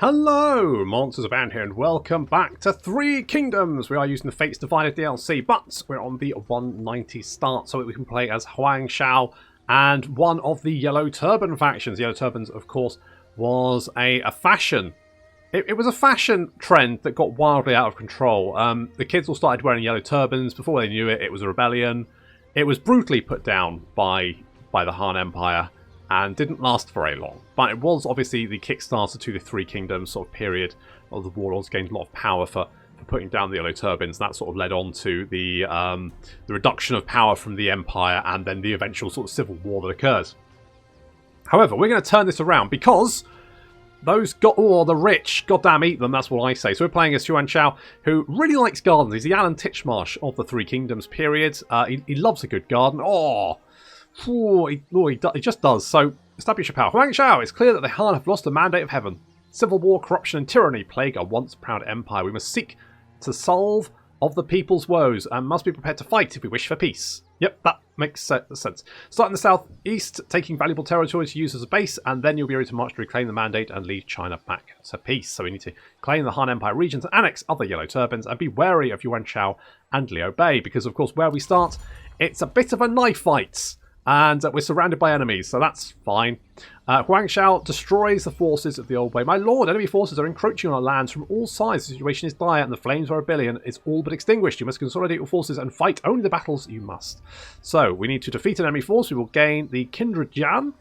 Hello, Monsters of Band here, and welcome back to Three Kingdoms. We are using the Fates Divided DLC, but we're on the 190 start so that we can play as Huang Shao and one of the Yellow Turban factions. Yellow Turbans, of course, was a fashion. It was a fashion trend that got wildly out of control. The kids all started wearing yellow turbans. Before they knew it, it was a rebellion. It was brutally put down by the Han Empire and didn't last very long. But it was obviously the kickstarter to the Three Kingdoms sort of period of the warlords gained a lot of power for putting down the Yellow Turbans. That sort of led on to the reduction of power from the Empire and then the eventual sort of civil war that occurs. However, we're going to turn this around because those the rich, goddamn eat them, that's what I say. So we're playing as Huang Shao, who really likes gardens. He's the Alan Titchmarsh of the Three Kingdoms period. He loves a good garden. He just does. So, establish your power. Huang Shao, it's clear that the Han have lost the mandate of heaven. Civil war, corruption, and tyranny plague our once proud empire. We must seek to solve of the people's woes and must be prepared to fight if we wish for peace. Yep, that makes sense. Start in the southeast, taking valuable territory to use as a base, and then you'll be able to march to reclaim the mandate and lead China back to peace. So we need to claim the Han Empire regions, annex other Yellow Turbans, and be wary of Huang Shao and Liu Bei, because of course where we start, it's a bit of a knife fight. And we're surrounded by enemies, so that's fine. Huang Shao destroys the forces of the Old Way. My lord, enemy forces are encroaching on our lands from all sides. The situation is dire, and the flames of rebellion is all but extinguished. You must consolidate your forces and fight only the battles you must. So, we need to defeat an enemy force. We will gain the Kindred Jan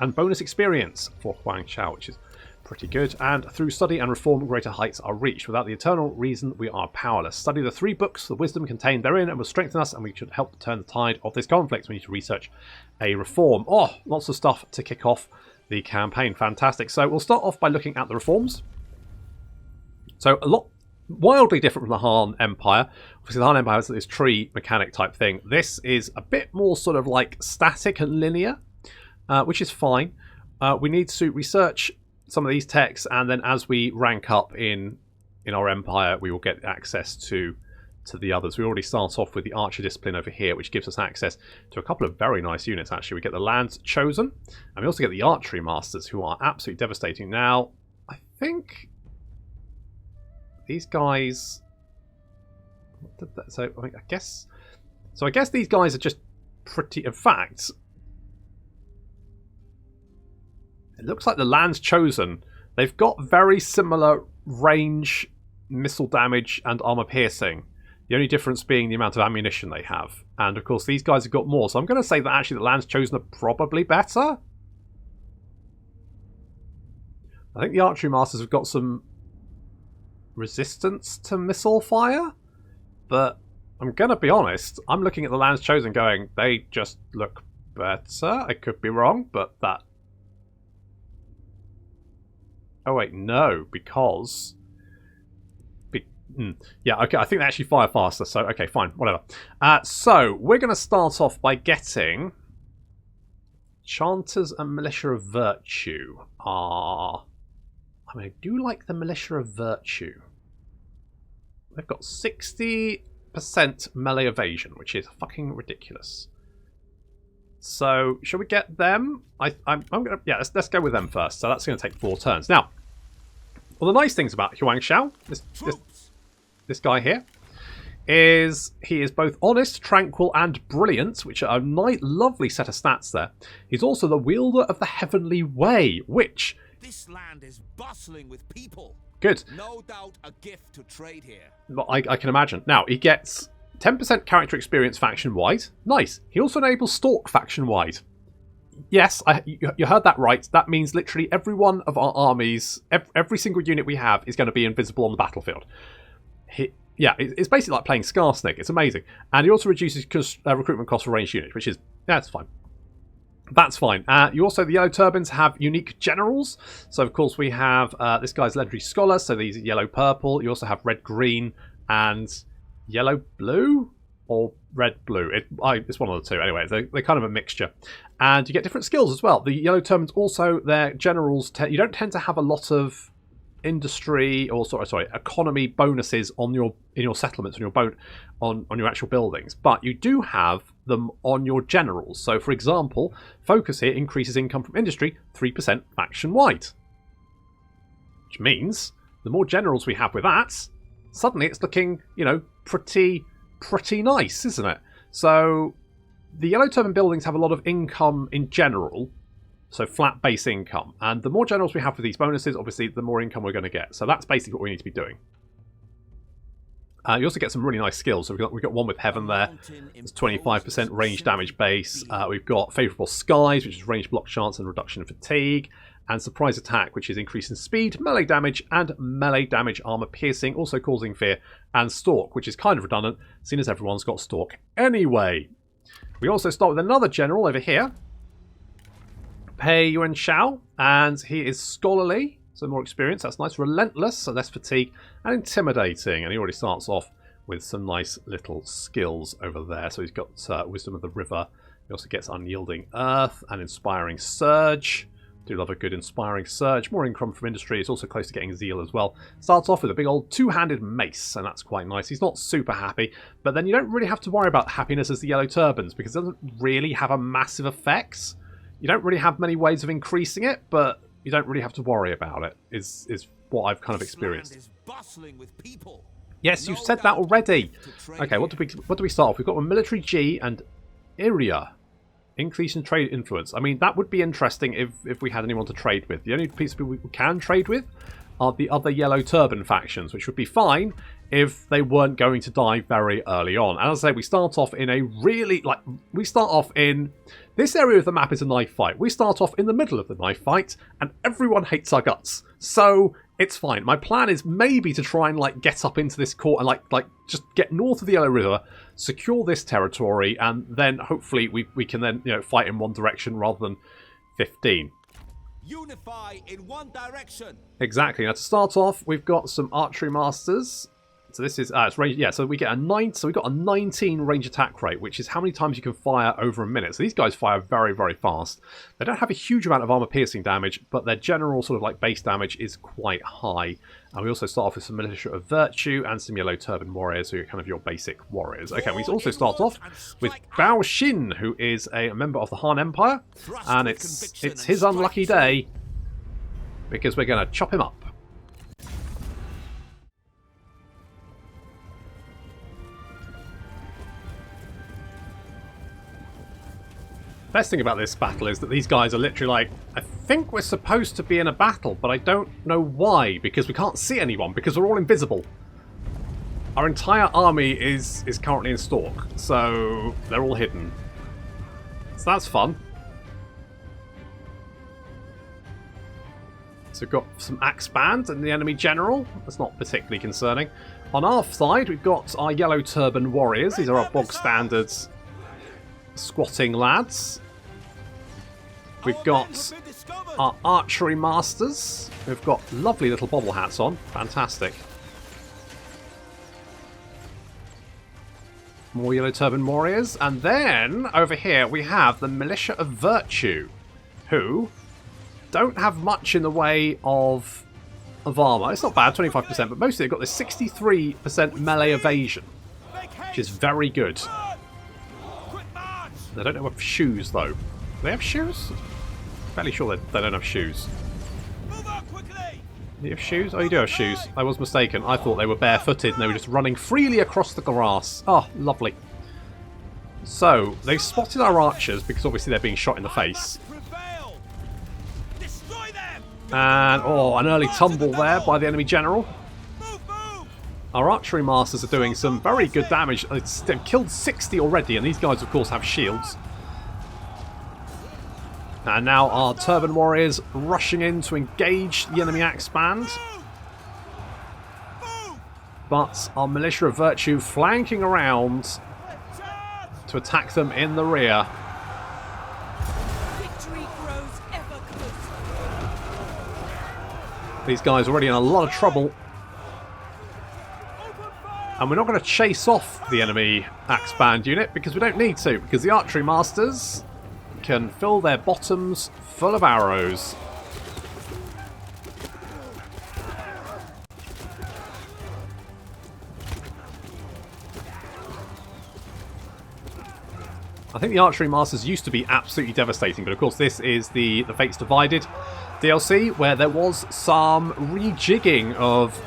and bonus experience for Huang Shao, which is pretty good. And through study and reform, greater heights are reached. Without the eternal reason, we are powerless. Study the 3 books, the wisdom contained therein, and will strengthen us, and we should help turn the tide of this conflict. We need to research a reform. Oh, lots of stuff to kick off the campaign. Fantastic. So we'll start off by looking at the reforms. So a lot wildly different from the Han Empire. Obviously, the Han Empire is this tree mechanic type thing. This is a bit more sort of like static and linear, which is fine. We need to research some of these techs, and then as we rank up in our empire, we will get access to the others. We already start off with the archer discipline over here, which gives us access to a couple of very nice units. Actually, we get the Lands Chosen, and we also get the archery masters, who are absolutely devastating. Now, I think these guys. So I guess these guys are just pretty. In fact, it looks like the Lands Chosen, they've got very similar range, missile damage, and armor piercing. The only difference being the amount of ammunition they have. And of course, these guys have got more. So I'm going to say that actually the Lands Chosen are probably better. I think the Archery Masters have got some resistance to missile fire. But I'm going to be honest, I'm looking at the Lands Chosen going, they just look better. I could be wrong, but that... Oh wait, no, because... Yeah, okay, I think they actually fire faster, so okay, fine, whatever. So, we're going to start off by getting... Chanters and Militia of Virtue are... I mean, I do like the Militia of Virtue. They've got 60% melee evasion, which is fucking ridiculous. So, shall we get them? I'm gonna, yeah, let's go with them first. So that's going to take 4 turns. Now, well, the nice things about Huang Shao, this guy here, is he is both honest, tranquil, and brilliant, which are a lovely set of stats there. He's also the wielder of the Heavenly Way, which... This land is bustling with people. Good. No doubt a gift to trade here. I can imagine. Now, he gets 10% character experience faction-wide. Nice. He also enables Stalk faction-wide. Yes, you heard that right. That means literally every one of our armies, every single unit we have is going to be invisible on the battlefield. Yeah, it's basically like playing Skarsnik. It's amazing. And he also reduces recruitment costs for ranged units, which is... Yeah, that's fine. That's fine. You also, the Yellow Turbans have unique generals. So, of course, we have this guy's Legendary Scholar. So, these are yellow-purple. You also have red-green and yellow-blue or red-blue. It's one of the two. Anyway, they're kind of a mixture. And you get different skills as well. The Yellow Turbans also, their generals, you don't tend to have a lot of industry or economy bonuses on in your settlements, on your boat, on your actual buildings, but you do have them on your generals. So for example, focus here increases income from industry 3% faction wide. Which means the more generals we have with that, suddenly it's looking, you know, pretty nice, isn't it? So the Yellow Turban buildings have a lot of income in general, so flat base income. And the more generals we have for these bonuses, obviously, the more income we're going to get. So that's basically what we need to be doing. You also get some really nice skills. So we've got one with Heaven there. It's 25% range damage base. We've got Favourable Skies, which is range block chance and reduction in fatigue. And Surprise Attack, which is increase in speed, melee damage, and melee damage armor piercing, also causing fear. And Stalk, which is kind of redundant, seeing as everyone's got Stalk anyway. We also start with another general over here. Huang Shao, and he is scholarly. So more experience, that's nice. Relentless, so less fatigue. And intimidating, and he already starts off with some nice little skills over there. So he's got Wisdom of the River. He also gets Unyielding Earth and Inspiring Surge. Do love a good Inspiring Surge. More income from industry. He's also close to getting Zeal as well. Starts off with a big old two-handed mace, and that's quite nice. He's not super happy, but then you don't really have to worry about happiness as the Yellow Turbans, because it doesn't really have a massive effect. You don't really have many ways of increasing it, but you don't really have to worry about it, is what I've kind of experienced. Yes, you've said that already. Okay, what do we start off? We've got a Military G and Iria. Increase in trade influence. I mean, that would be interesting if we had anyone to trade with. The only people we can trade with are the other Yellow Turban factions, which would be fine if they weren't going to die very early on. And as I say, we start off in a really, we start off in... This area of the map is a knife fight. We start off in the middle of the knife fight, and everyone hates our guts. So, it's fine. My plan is maybe to try and, get up into this court and, just get north of the Yellow River, secure this territory, and then hopefully we can then, fight in one direction rather than 15. Unify in one direction. Exactly. Now, to start off, we've got some archery masters. So this is it's range. Yeah, so we get a 9. So we got a 19 range attack rate, which is how many times you can fire over a minute. So these guys fire very, very fast. They don't have a huge amount of armor piercing damage, but their general sort of base damage is quite high. And we also start off with some Militia of Virtue and some Yellow Turban warriors, who are kind of your basic warriors. Okay, we also start off with Bao Xin, who is a member of the Han Empire, and it's his unlucky day because we're going to chop him up. Best thing about this battle is that these guys are literally I think we're supposed to be in a battle, but I don't know why, because we can't see anyone, because we're all invisible. Our entire army is currently in stalk, so they're all hidden. So that's fun. So we've got some axe band and the enemy general. That's not particularly concerning. On our side, we've got our Yellow Turban warriors. These are our bog standards squatting lads. We've got our archery masters. We've got lovely little bobble hats on. Fantastic. More Yellow Turban warriors. And then, over here, we have the Militia of Virtue, who don't have much in the way of armor. It's not bad, 25%, but mostly they've got this 63% melee evasion, which is very good. They don't have shoes, though. Do they have shoes? Fairly sure they don't have shoes. Do you have shoes? Oh, you do have shoes. I was mistaken. I thought they were barefooted and they were just running freely across the grass. Oh, lovely. So, they've spotted our archers because obviously they're being shot in the face. And, an early tumble there by the enemy general. Our archery masters are doing some very good damage. They've killed 60 already, and these guys, of course, have shields. And now our Turban warriors rushing in to engage the enemy axe band. But our Militia of Virtue flanking around to attack them in the rear. These guys are already in a lot of trouble. And we're not going to chase off the enemy axe band unit because we don't need to, because the archery masters can fill their bottoms full of arrows. I think the archery masters used to be absolutely devastating, but of course this is the Fates Divided. DLC where there was some rejigging of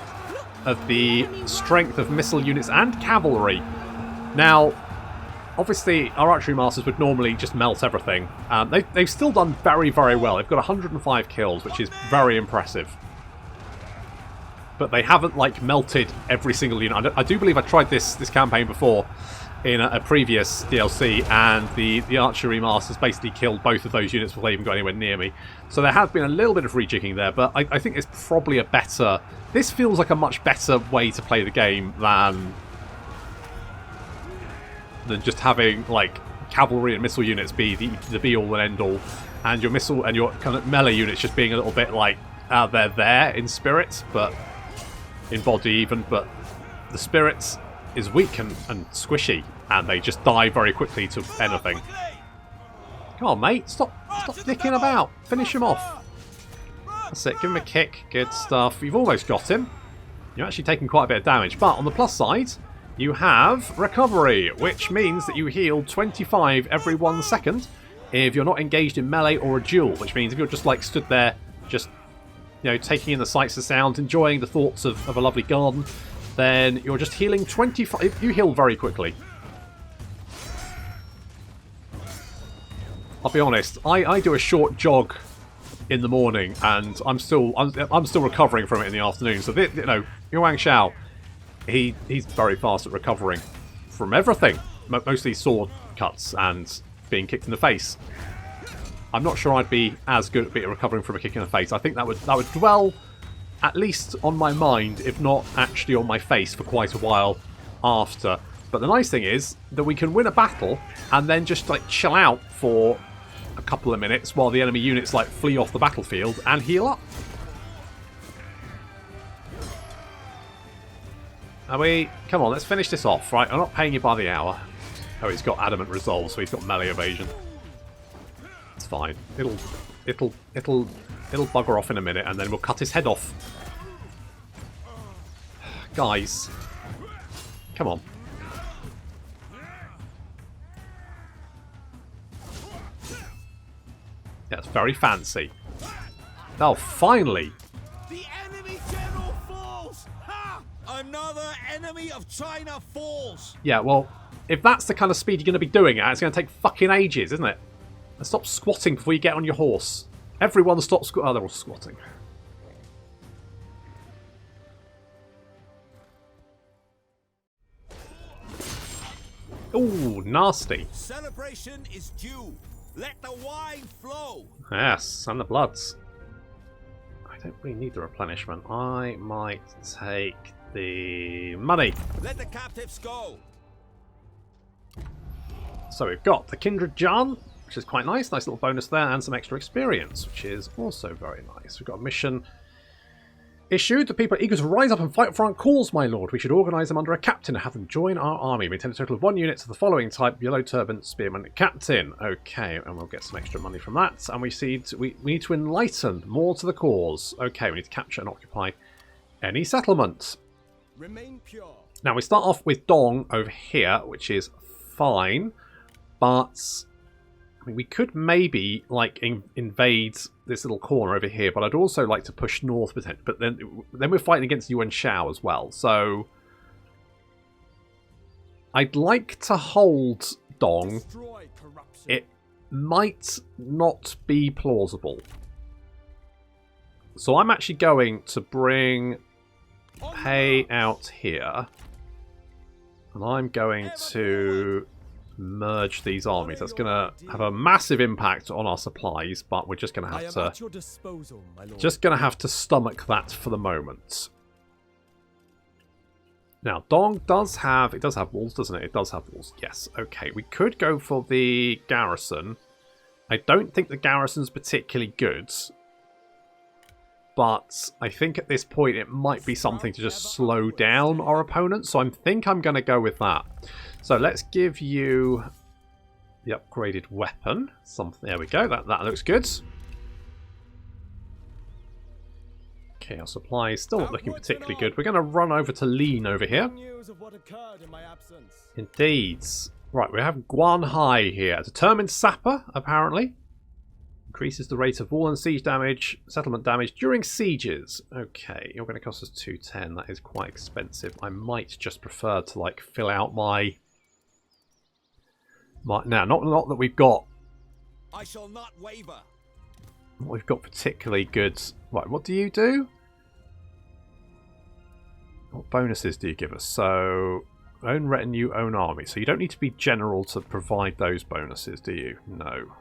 the strength of missile units and cavalry. Now, obviously, our archery masters would normally just melt everything. They've still done very, very well. They've got 105 kills, which is very impressive. But they haven't, like, melted every single unit. I do believe I tried this campaign before in a previous DLC, and the archery masters basically killed both of those units before they even got anywhere near me. So there has been a little bit of rejigging there, but I think it's probably a better... This feels like a much better way to play the game than just having, like, cavalry and missile units be the be-all and end-all, and your missile and your kind of melee units just being a little bit, like, they're there in spirit, but in body even, but the spirits is weak and squishy, and they just die very quickly to anything. Come on, mate. Stop dicking about. Finish him off. That's it. Give him a kick. Good stuff. You've almost got him. You're actually taking quite a bit of damage. But on the plus side, you have recovery, which means that you heal 25 every 1 second if you're not engaged in melee or a duel, which means if you're just, like, stood there, just, you know, taking in the sights and sounds, enjoying the thoughts of a lovely garden, then you're just healing 25... You heal very quickly. I'll be honest, I do a short jog in the morning, and I'm still recovering from it in the afternoon. So this, you know, Huang Shao, he's very fast at recovering from everything, mostly sword cuts and being kicked in the face. I'm not sure I'd be as good at recovering from a kick in the face. I think that would dwell at least on my mind, if not actually on my face, for quite a while after. But the nice thing is that we can win a battle and then just, like, chill out for a couple of minutes while the enemy units, like, flee off the battlefield and heal up. Are we? Come on, let's finish this off, right? I'm not paying you by the hour. Oh, he's got adamant resolve, so he's got melee evasion. It's fine. It'll bugger off in a minute, and then we'll cut his head off. Guys, come on. That's very fancy. Oh, finally! The enemy general falls! Ha! Another enemy of China falls! Yeah, well, if that's the kind of speed you're going to be doing it, it's going to take fucking ages, isn't it? And stop squatting before you get on your horse. Everyone stop squatting. Oh, they're all squatting. Ooh, nasty. Celebration is due. Let the wine flow. Yes, and the bloods. I don't really need the replenishment. I might take the money. Let the captives go. So we've got the Kindred Jan, which is quite nice. Nice little bonus there, and some extra experience, which is also very nice. We've got a mission issued. The people are eager to rise up and fight for our cause, my lord. We should organise them under a captain and have them join our army. We intend a total of 1 unit of the following type: Yellow Turban, Spearman, Captain. Okay, and we'll get some extra money from that. And we need to enlighten more to the cause. Okay, we need to capture and occupy any settlement. Remain pure. Now, we start off with Dong over here, which is fine. But I mean, we could maybe, like, invade this little corner over here, but I'd also like to push north, but then we're fighting against Yuan Shao as well, so I'd like to hold Dong. It might not be plausible. So I'm actually going to bring Pei out here, and I'm going to merge these armies. That's going to have a massive impact on our supplies, but we're just going to have to stomach that for the moment. Now, Dong does have walls, doesn't it? It does have walls. Yes. Okay, we could go for the garrison. I don't think the garrison's particularly good, but I think at this point it might be something to just slow down our opponents, so I think I'm going to go with that. So let's give you the upgraded weapon. There we go. That looks good. Okay, our supply is still not looking particularly good. We're going to run over to Lean over here. Indeed. Right, we have Guan Hai here. Determined sapper, apparently. Increases the rate of wall and siege damage, settlement damage during sieges. Okay, you're going to cost us 210. That is quite expensive. I might just prefer to like fill out my now, not that we've got. I shall not waver. We've got particularly good. Right, what do you do? What bonuses do you give us? So, own retinue, own army. So you don't need to be general to provide those bonuses, do you? No.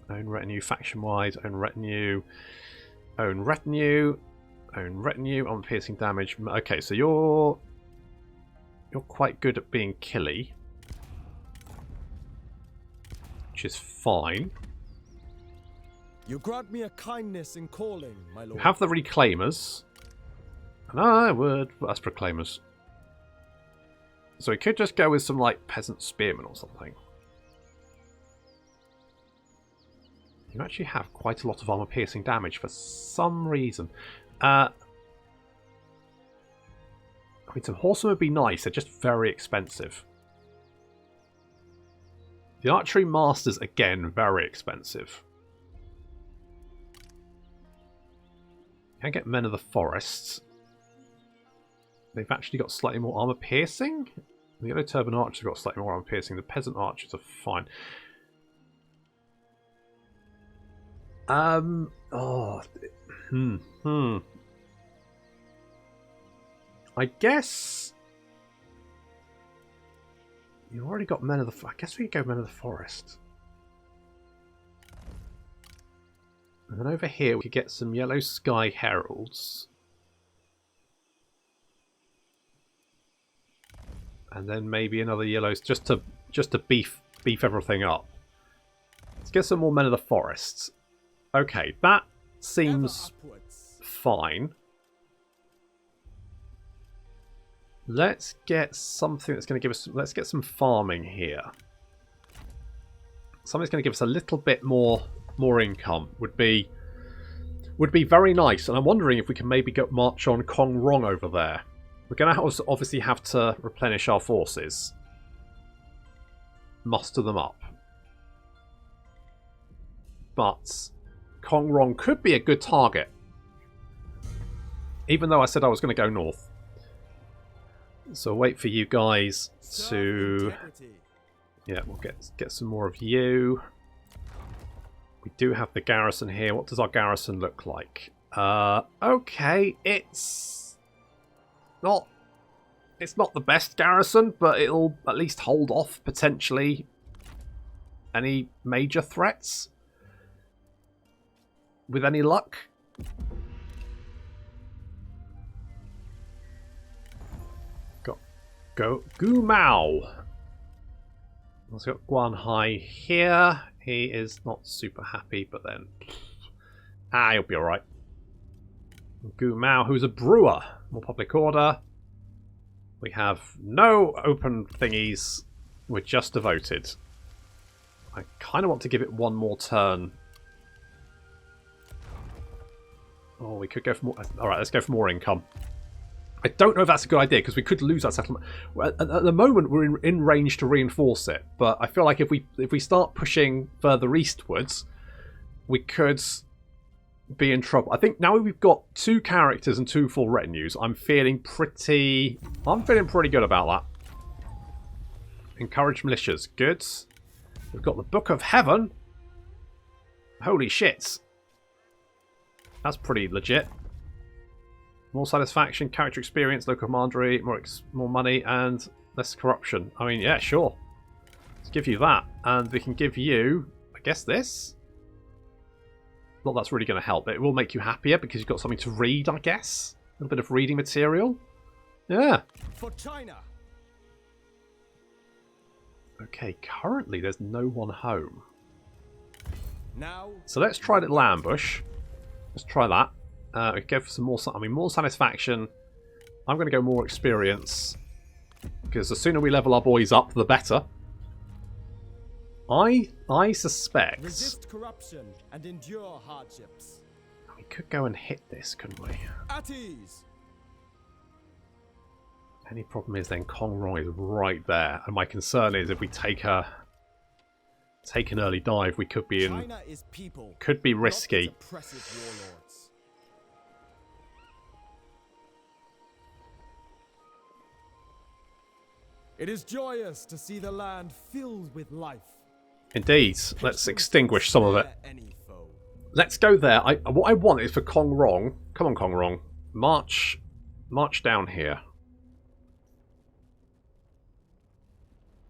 Own retinue, faction-wide, own retinue, own retinue, own retinue, on piercing damage. Okay, so you're quite good at being killy, which is fine. You grant me a kindness in calling, my lord. You have the reclaimers. And I would that's proclaimers. So we could just go with some like peasant spearmen or something. You actually have quite a lot of armor piercing damage for some reason. I mean, some horsemen would be nice. They're just very expensive. The archery masters, again, very expensive. Can get men of the forests. They've actually got slightly more armor piercing. The yellow turban archers have got slightly more armor piercing. The peasant archers are fine. I guess you've already got men of the. I guess we could go men of the forest. And then over here we could get some yellow sky heralds. And then maybe another yellows just to beef everything up. Let's get some more men of the forests. Okay, that seems fine. Let's get something that's going to give us. Let's get some farming here. Something that's going to give us a little bit more income would be very nice. And I'm wondering if we can maybe go march on Kong Rong over there. We're going to obviously have to replenish our forces, muster them up. But Kong Rong could be a good target, even though I said I was going to go north. So wait for you guys to... Yeah, we'll get some more of you. We do have the garrison here. What does our garrison look like? Okay, it's not the best garrison, but it'll at least hold off potentially any major threats. With any luck. Go Gu Mao. Let's got Guan Hai here. He is not super happy, but then he'll be alright. Gu Mao, who's a brewer. More public order. We have no open thingies. We're just devoted. I kind of want to give it one more turn. Oh, we could go for more. Alright, let's go for more income. I don't know if that's a good idea, because we could lose that settlement. At the moment, we're in range to reinforce it, but I feel like if we start pushing further eastwards, we could be in trouble. I think now we've got 2 characters and 2 full retinues, I'm feeling pretty good about that. Encourage militias, good. We've got the Book of Heaven. Holy shit. That's pretty legit. More satisfaction, character experience, local commandery, more money, and less corruption. I mean, yeah, sure. Let's give you that. And we can give you, I guess, this. Not that's really going to help, but it will make you happier because you've got something to read, I guess. A little bit of reading material. Yeah. For China. Okay, currently there's no one home. Now. So let's try the ambush. Let's try that. We could go for some more. I mean, more satisfaction. I'm going to go more experience because the sooner we level our boys up, the better. I suspect. Resist corruption and endure hardships. We could go and hit this, couldn't we? At ease. Any problem is then Kong Rong is right there, and my concern is if we take her take an early dive, we could be in. China is people, Could be not risky. its oppressive warlords. It is joyous to see the land filled with life. Indeed. Let's extinguish some of it. Spare any foe. Let's go there. What I want is for Kong Rong. Come on, Kong Rong. March down here.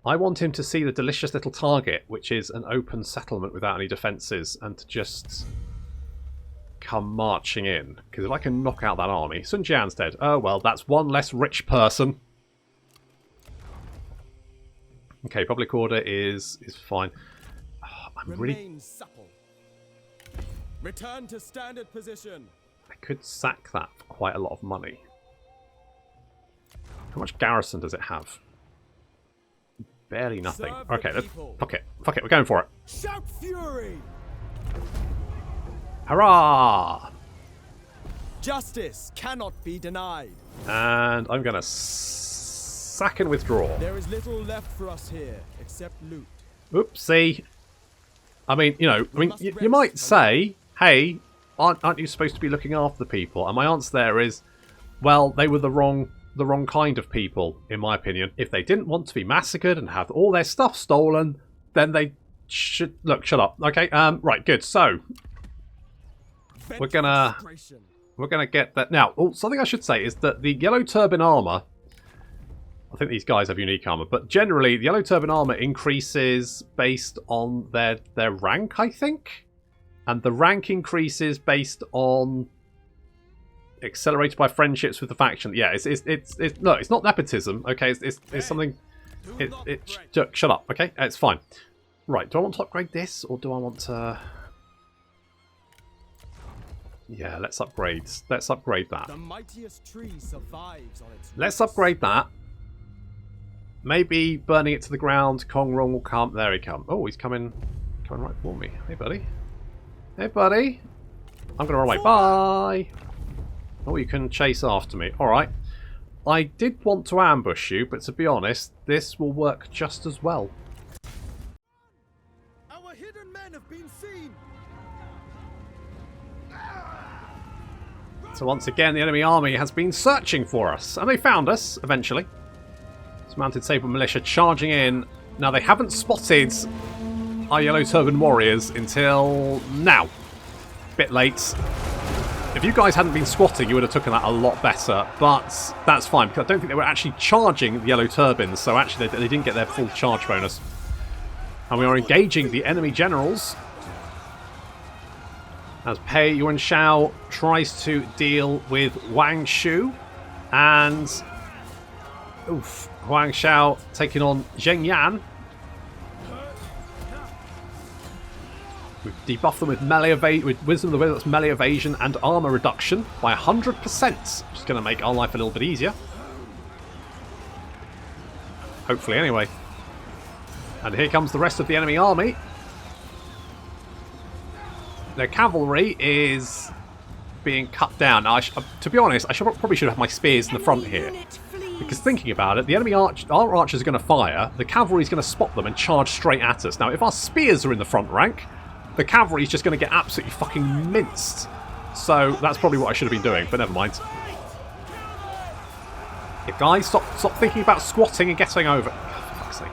I want him to see the delicious little target, which is an open settlement without any defences, and to just come marching in. Because if I can knock out that army... Sun Jian's dead. Oh, well, that's one less rich person. Okay, public order is fine. Oh, I'm really... Remain supple. Return to standard position. I could sack that for quite a lot of money. How much garrison does it have? Barely nothing. Serve the Okay, let's... people. Fuck it. Fuck it, we're going for it. Shout fury! Hurrah! Justice cannot be denied. And I'm going to sack and withdraw. There is little left for us here except loot. Oopsie. I mean, you know, you might say, hey, aren't you supposed to be looking after the people? And my answer there is, well, they were the wrong kind of people, in my opinion. If they didn't want to be massacred and have all their stuff stolen, then they should... Look, shut up. Okay, right, good. So, we're gonna get that... Now, something I should say is that the yellow turban armor... I think these guys have unique armor, but generally, the yellow turban armor increases based on their rank, I think? And the rank increases based on... accelerated by friendships with the faction. Yeah, look, it's not nepotism. Okay, it's something. Shut up. Okay, it's fine. Right, do I want to upgrade this or do I want to? Yeah, let's upgrade. Let's upgrade that. The mightiest tree survives on its Let's upgrade that. Maybe burning it to the ground. Kong Rong will come. There he comes. Oh, he's coming right for me. Hey, buddy. Hey, buddy. I'm gonna run away. Bye. Oh, you can chase after me. Alright. I did want to ambush you, but to be honest, this will work just as well. Our hidden men have been seen. So once again, the enemy army has been searching for us, and they found us, eventually. It's mounted saber militia charging in. Now, they haven't spotted our yellow turban warriors until now. Bit late. If you guys hadn't been squatting, you would have taken that a lot better, but that's fine, because I don't think they were actually charging the yellow turbans, so actually they didn't get their full charge bonus. And we are engaging the enemy generals, as Huang Shao tries to deal with Huang Shu, and Huang Shao taking on Zheng Yan. We've debuffed them with with Wisdom of the Wizard's melee evasion and armor reduction by 100%, which is going to make our life a little bit easier. Hopefully, anyway. And here comes the rest of the enemy army. Their cavalry is being cut down. Now, to be honest, I probably should have my spears in the front here. Because thinking about it, the enemy our archers are going to fire, the cavalry is going to spot them and charge straight at us. Now, if our spears are in the front rank, the cavalry is just going to get absolutely fucking minced. So that's probably what I should have been doing, but never mind. Yeah, guys, stop thinking about squatting and getting over. Oh, for fuck's sake.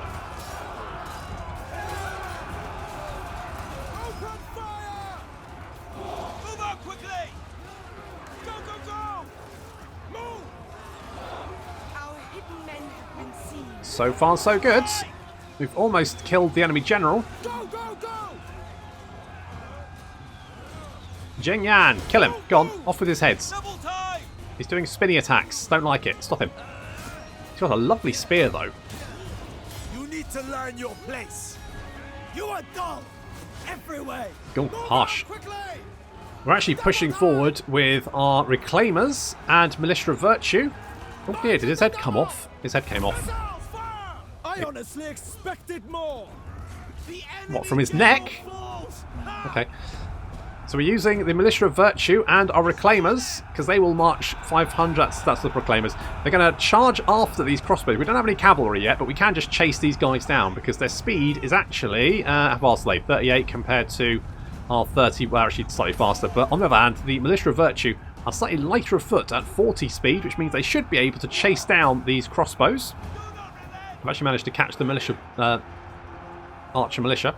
Open fire! Move out quickly! Go, go, go! Move! Our hidden men have been seen. So far, so good. We've almost killed the enemy general. Go, go, go! Zheng Yan, kill him. Go on, off with his heads. Double time! He's doing spinny attacks. Don't like it. Stop him. He's got a lovely spear, though. You need to learn your place. You are dull everywhere. Go, harsh. Quickly! We're actually pushing forward with our Reclaimers and Militia of Virtue. Oh dear, did his head come off? His head came off. I honestly expected more. What, from his neck? Okay. So we're using the Militia of Virtue and our Reclaimers, because they will march 500. That's the Proclaimers. They're going to charge after these crossbows. We don't have any cavalry yet, but we can just chase these guys down, because their speed is actually vastly 38 compared to our 30. Well, actually slightly faster. But on the other hand, the Militia of Virtue are slightly lighter of foot at 40 speed, which means they should be able to chase down these crossbows. I've actually managed to catch the militia, archer militia.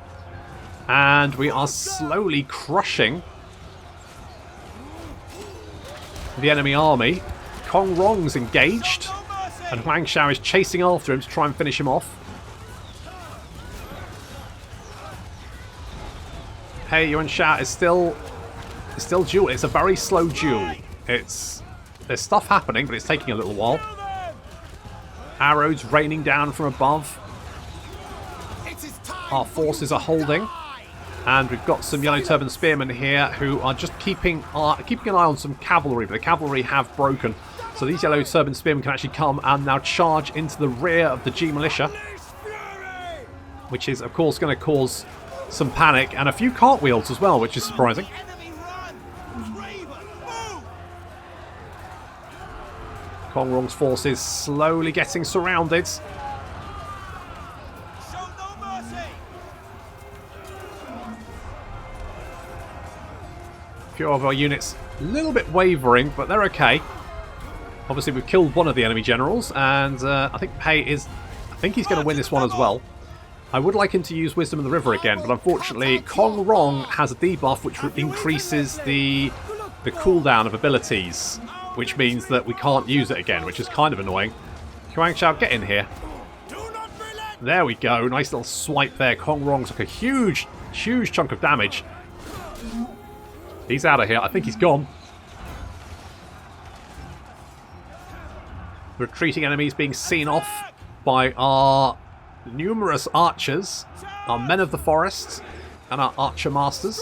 And we are slowly crushing the enemy army. Kong Rong's engaged, and Huang Shao is chasing after him to try and finish him off. Hey, Yuan Sha is still duel. It's a very slow duel. There's stuff happening, but it's taking a little while. Arrows raining down from above. Our forces are holding. And we've got some Yellow Turban Spearmen here who are just keeping an eye on some cavalry, but the cavalry have broken. So these Yellow Turban Spearmen can actually come and now charge into the rear of the G Militia, which is, of course, going to cause some panic and a few cartwheels as well, which is surprising. Kong Rong's forces slowly getting surrounded. A few of our units a little bit wavering, but they're okay. Obviously, we've killed one of the enemy generals, and I think he's going to win this one as well. I would like him to use Wisdom of the River again, but unfortunately, Kong Rong has a debuff which increases the cooldown of abilities, which means that we can't use it again, which is kind of annoying. Huang Shao, get in here. There we go. Nice little swipe there. Kong Rong took a huge chunk of damage. He's out of here. I think he's gone. Retreating enemies being seen off by our numerous archers, our men of the forest, and our archer masters.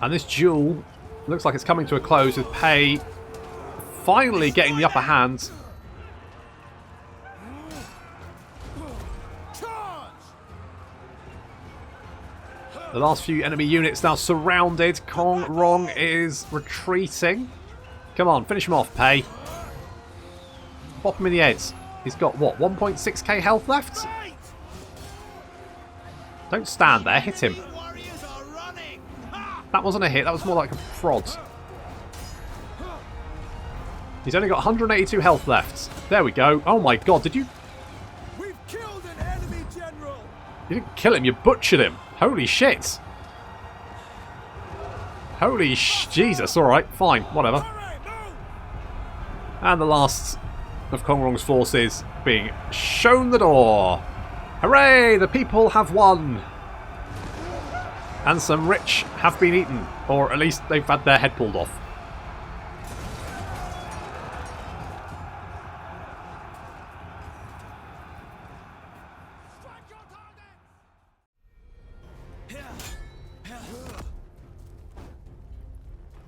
And this duel looks like it's coming to a close with Pei finally getting the upper hand. The last few enemy units now surrounded. Kong Rong is retreating. Come on, finish him off, Pei. Pop him in the head. He's got, what, 1.6k health left? Don't stand there, hit him. That wasn't a hit, that was more like a prod. He's only got 182 health left. There we go. Oh my god, did you... We've killed an enemy general. You didn't kill him, you butchered him. Holy shit. Holy Jesus, alright, fine, whatever. And the last of Kong Rong's forces being shown the door. Hooray, the people have won. And some rich have been eaten, or at least they've had their head pulled off.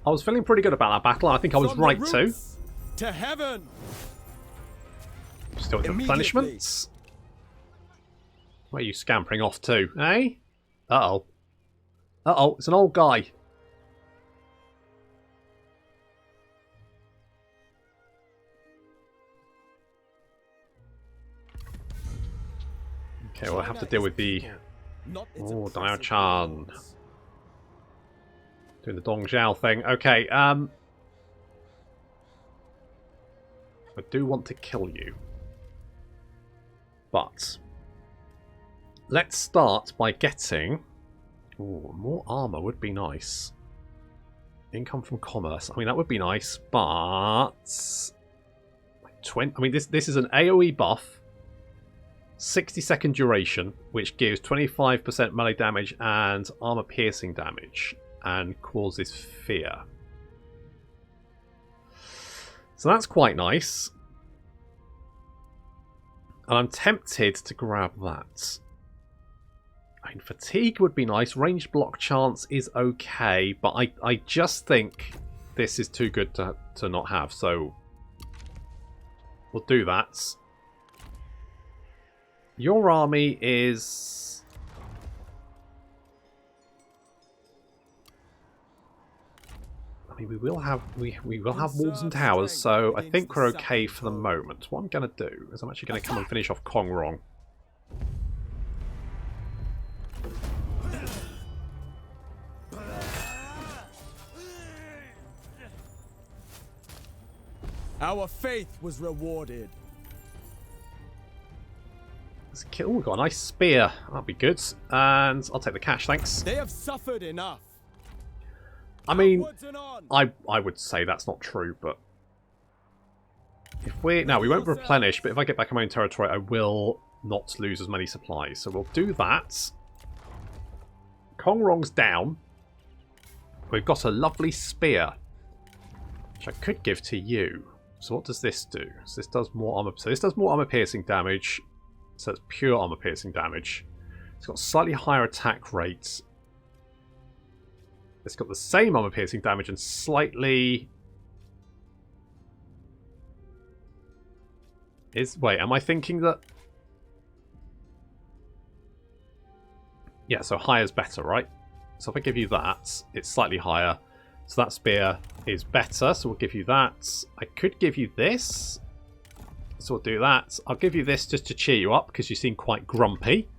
I was feeling pretty good about that battle. I think I was right to heaven. Still with replenishments. Where are you scampering off to, eh? Uh-oh. Uh-oh, it's an old guy. Okay, we'll have to deal with the... Oh, Dio-chan. Doing the Dong Zhao thing. Okay, I do want to kill you. But let's start by getting... Ooh, more armor would be nice. Income from commerce. I mean, that would be nice, but... 20... I mean, this is an AoE buff. 60-second duration, which gives 25% melee damage and armor piercing damage. And causes fear. So that's quite nice. And I'm tempted to grab that. I mean, fatigue would be nice. Ranged block chance is okay. But I just think this is too good to not have. So we'll do that. Your army is... I mean, we will have walls and towers, so I think we're okay for the moment. What I'm going to do is I'm actually going to come and finish off Kong Rong. Our faith was rewarded. Oh, we've got a nice spear. That'll be good. And I'll take the cash, thanks. They have suffered enough. I mean, Upwards and on. I would say that's not true, but if we won't replenish, but if I get back in my own territory, I will not lose as many supplies. So we'll do that. Kong Rong's down. We've got a lovely spear, which I could give to you. So what does this do? So this does more armor. So this does more armor piercing damage. So it's pure armor piercing damage. It's got slightly higher attack rates. It's got the same armor piercing damage and slightly... Wait, am I thinking that... Yeah, so higher is better, right? So if I give you that, it's slightly higher. So that spear is better, so we'll give you that. I could give you this. So we'll do that. I'll give you this just to cheer you up, because you seem quite grumpy.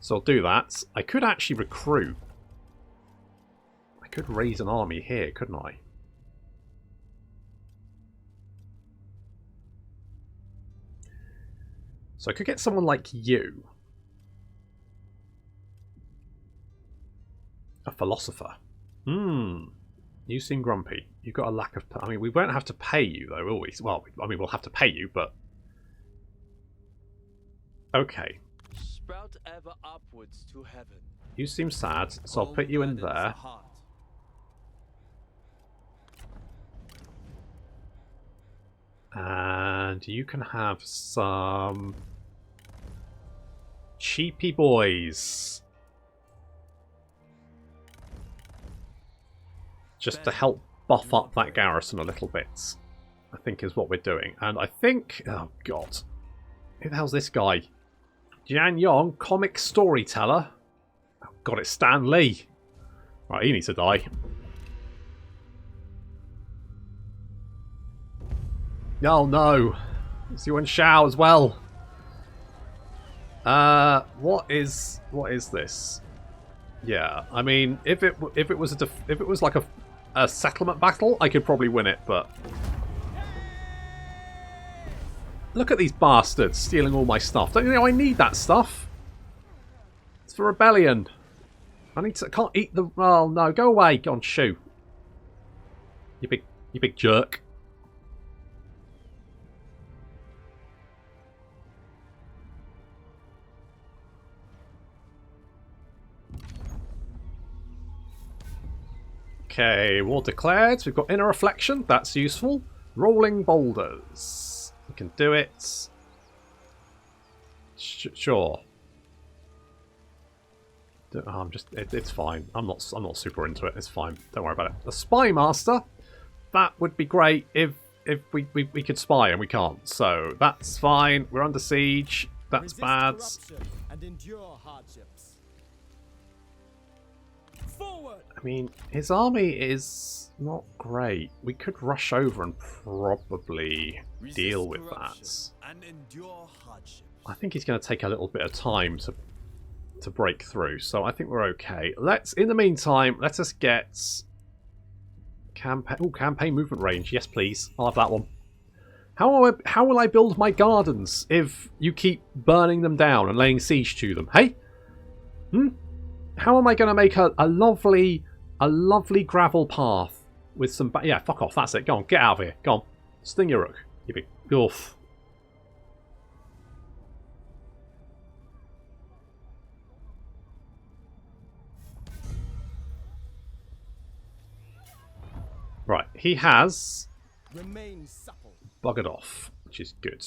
So I'll do that. I could actually recruit. I could raise an army here, couldn't I? So I could get someone like you. A philosopher. You seem grumpy. You've got a lack of... I mean, we won't have to pay you, though, will we? Well, I mean, we'll have to pay you, but... Okay. Sprout ever upwards to heaven. You seem sad, so I'll put you in there. And you can have some... cheapy boys. Just to help buff up that garrison a little bit, I think is what we're doing. And I think... Oh, God. Who the hell's this guy? Jian Yong, comic storyteller. Oh, God, it's Stan Lee. Right, he needs to die. Oh, no. It's Huang Shao as well. What is this? Yeah, I mean, if it was like a settlement battle, I could probably win it, but look at these bastards stealing all my stuff. Don't you know I need that stuff? It's for rebellion. I can't eat the... Oh no, go away. Go on, shoo. You big jerk. Okay, war declared. We've got inner reflection. That's useful. Rolling boulders. We can do it. Sure. It's fine. I'm not super into it. It's fine. Don't worry about it. A spy master. That would be great if we could spy and we can't. So that's fine. We're under siege. That's bad. And endure hardships. Forward. I mean, his army is not great. We could rush over and probably deal with that. And endure hardship. I think he's going to take a little bit of time to break through, so I think we're okay. In the meantime, let us get campaign movement range. Yes, please. I'll have that one. How will I build my gardens if you keep burning them down and laying siege to them? Hey? How am I going to make a lovely gravel path with some... Yeah, fuck off. That's it. Go on. Get out of here. Go on. Sting your rook. You big... Oof. Right. He has... Remain supple. Buggered off, which is good.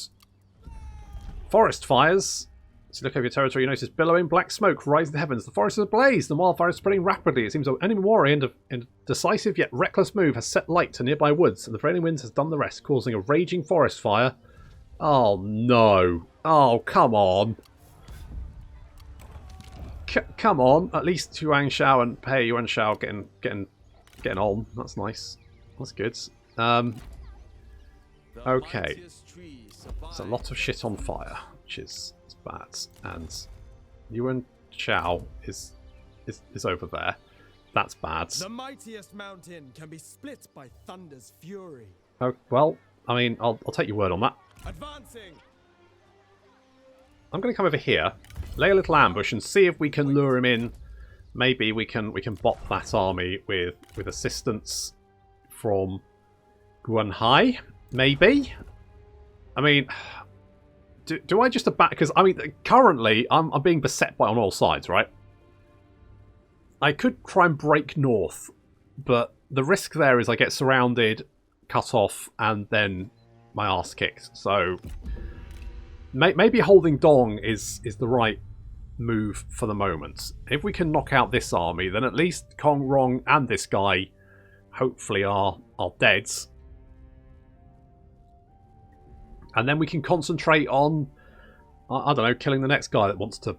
Forest fires. As you look over your territory, you notice billowing black smoke rise in the heavens. The forest is ablaze. The wildfire is spreading rapidly. It seems an enemy warrior in a decisive yet reckless move has set light to nearby woods, and the prevailing winds has done the rest, causing a raging forest fire. Oh no! Oh come on! Come on! At least Huang Shao and Huang Shao getting on. That's nice. That's good. Okay. There's a lot of shit on fire, which is bad. And Yuan Shao is over there. That's bad. The mightiest mountain can be split by thunder's fury. Oh, well, I mean, I'll take your word on that. Advancing. I'm going to come over here, lay a little ambush, and see if we can lure him in. Maybe we can bop that army with assistance from Guanhai. Maybe. I mean, do I just abandon? Because I mean, currently I'm being beset by on all sides, right? I could try and break north, but the risk there is I get surrounded, cut off, and then my arse kicked. So maybe holding Dong is the right move for the moment. If we can knock out this army, then at least Kong Rong and this guy hopefully are dead. And then we can concentrate on, I don't know, killing the next guy that wants to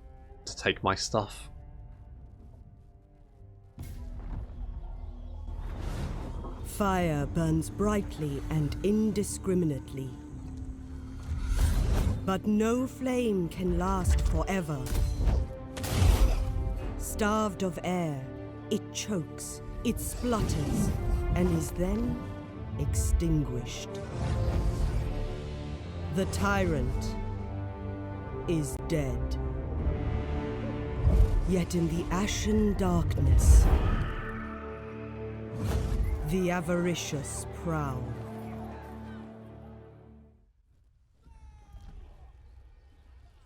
take my stuff. Fire burns brightly and indiscriminately. But no flame can last forever. Starved of air, it chokes, it splutters, and is then extinguished. The tyrant is dead. Yet in the ashen darkness, the avaricious prowl.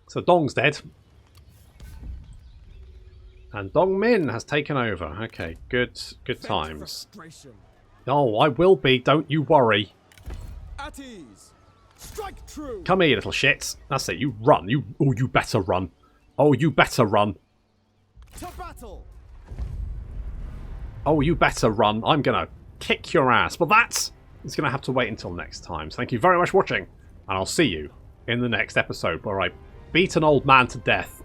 So Dong's dead. And Dong Min has taken over. Okay, good times. Oh, I will be, don't you worry. At ease. Strike true. Come here, little shit. That's it, you run. You better run. Oh, you better run. To battle. Oh, you better run. I'm gonna kick your ass. But that is gonna have to wait until next time. So thank you very much for watching. And I'll see you in the next episode where I beat an old man to death